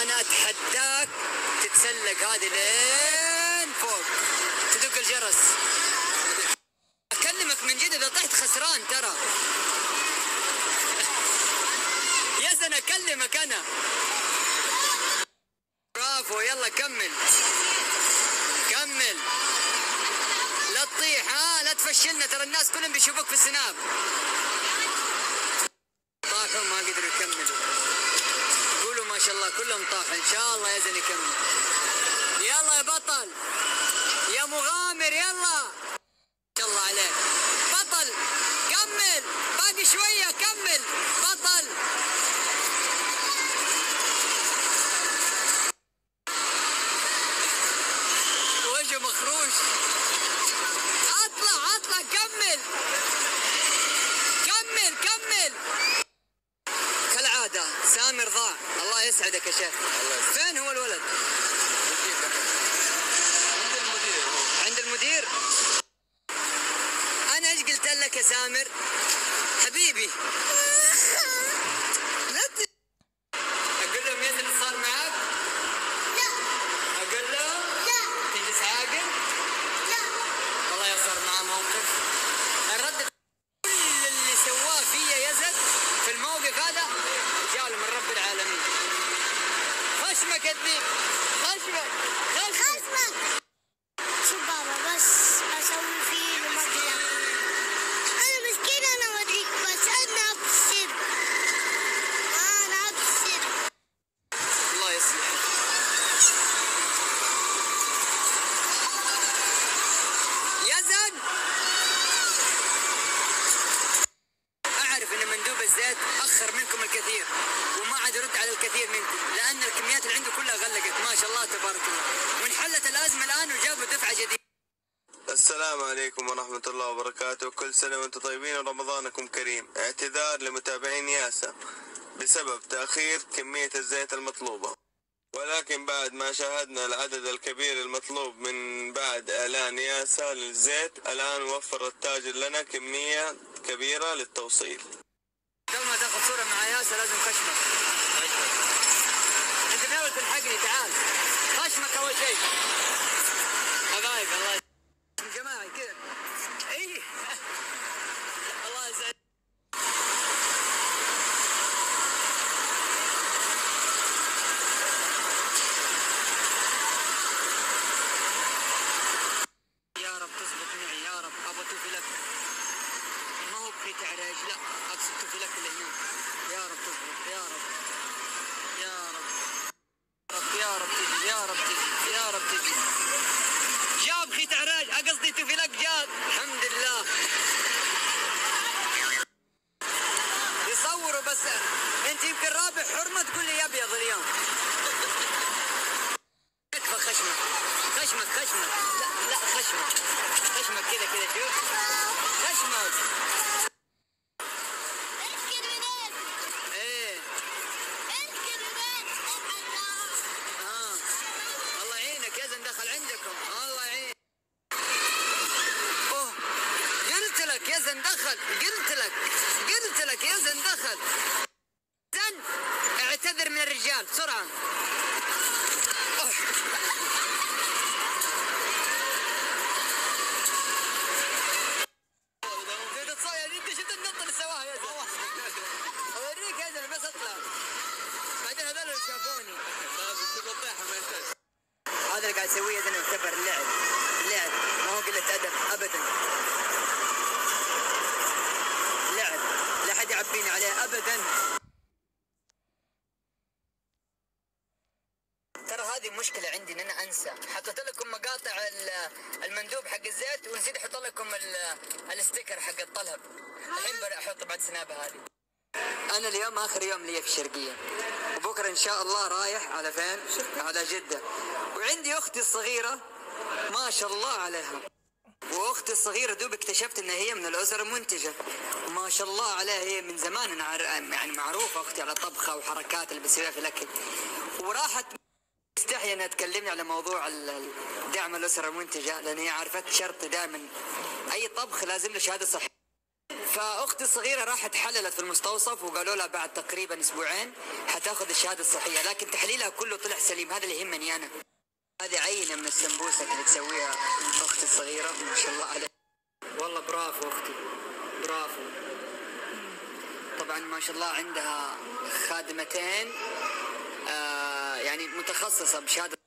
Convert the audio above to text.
انا اتحداك تتسلق هذه لين فوق تدق الجرس. اكلمك من جد، اذا طحت خسران ترى. يا زن اكلمك انا. برافو، يلا كمل كمل، لا تطيح، لا تفشلنا، ترى الناس كلهم بيشوفوك في السناب. طاحوا ما قدروا يكملوا. قولوا ما شاء الله كلهم طاحوا. ان شاء الله يا زن يكمل. يلا يا بطل يا مغامر، يلا ما شاء الله عليك بطل. كمل، باقي شوية، كمل بطل. وجهه مخروش. اطلع اطلع، كمل كمل كمل. كالعادة سامر ضاع. الله يسعدك يا شيخ. فين هو الولد؟ عند المدير. انا ايش قلت لك يا سامر حبيبي؟ لا اقول لهم يزن صار معك؟ لا. اقول لهم؟ لا. تجلس عاقل؟ لا. والله يصير معاه موقف. الرد كل اللي سواه فيا يزن في الموقف هذا جاله من رب العالمين. خشمك الذيب، خشمك خشمك. شوف بابا، بس اسوي فيه المقلب. انا مسكين، انا اوريك، بس انا ابشر. انا ابشر. الله يصلح. يزن اعرف ان مندوب الزيت اخر منكم الكثير وما عاد يرد على الكثير منكم، لان الكميات اللي عنده كلها غلقت ما شاء الله تبارك الله، وانحلت الازمه الان وجابوا دفعه جديده. السلام عليكم ورحمة الله وبركاته. كل سنة وانتم طيبين ورمضانكم كريم. اعتذار لمتابعين ياسا بسبب تأخير كمية الزيت المطلوبة، ولكن بعد ما شاهدنا العدد الكبير المطلوب من بعد اعلان ياسا للزيت، الان وفر التاجر لنا كمية كبيرة للتوصيل. قبل ما تاخذ صورة مع ياسر لازم خشمك. انت ناوي تلحقني، تعال خشمك اول شيء. حبايب الله جماعي كذا. اي الله يسعدك. يا رب تزبط معي يا رب. ابغى توفي لك، ما هو بخيت عراج، لا اقصد توفي لك اللي هناك. يا رب تزبط يا رب يا رب يا رب تجي يا رب تجي يا رب تجي. جاب خيت عراج، قصدي توفي لك جاب. الحمد لله. يصوروا بس انت يمكن رابع حرمه تقول لي ابيض اليوم. اكفى خشمك خشمك خشمك. لا لا خشمك خشمك كذا كذا، شوف خشمك. ايه الله يعينك يا زن، دخل عندكم الله يعين. اوه قلت لك يا زن دخل، قلت لك يا زن دخل. زن اعتذر من الرجال بسرعة. أوه. انت شفت النط اللي سواها يا زن؟ اوريك يا زن بس اطلع بعدين هذول اللي شافوني. هذا اللي قاعد يسويه زين يعتبر اللعب ما هو قلة أدب أبدا. لعب لا حد يعبيني عليه أبدا. ترى هذه مشكلة عندي إن أنا أنسى. حطيت لكم مقاطع المندوب حق الزيت ونسيت أحط لكم الستيكر حق الطلب. الحين بحط بعد سنابة هذه. أنا اليوم آخر يوم لي في الشرقية، وبكرة إن شاء الله رايح على فين؟ على جدة. وعندي أختي الصغيرة ما شاء الله عليها، وأختي الصغيرة دوب اكتشفت إن هي من الأسر المنتجة ما شاء الله عليها. هي من زمان يعني معروفة أختي على طبخة وحركات اللي بتسويها في الأكل، وراحت تستحي إنها تكلمني على موضوع دعم الأسر المنتجة، لأن هي عرفت شرط دائما أي طبخ لازم له شهادة صحية. فاختي الصغيره راحت حللت في المستوصف وقالوا لها بعد تقريبا اسبوعين حتاخذ الشهاده الصحيه، لكن تحليلها كله طلع سليم. هذا اللي يهمني انا. هذه عينه من السمبوسك اللي تسويها اختي الصغيره، ما شاء الله عليها. والله برافو اختي، برافو. طبعا ما شاء الله عندها خادمتين يعني متخصصه بشهاده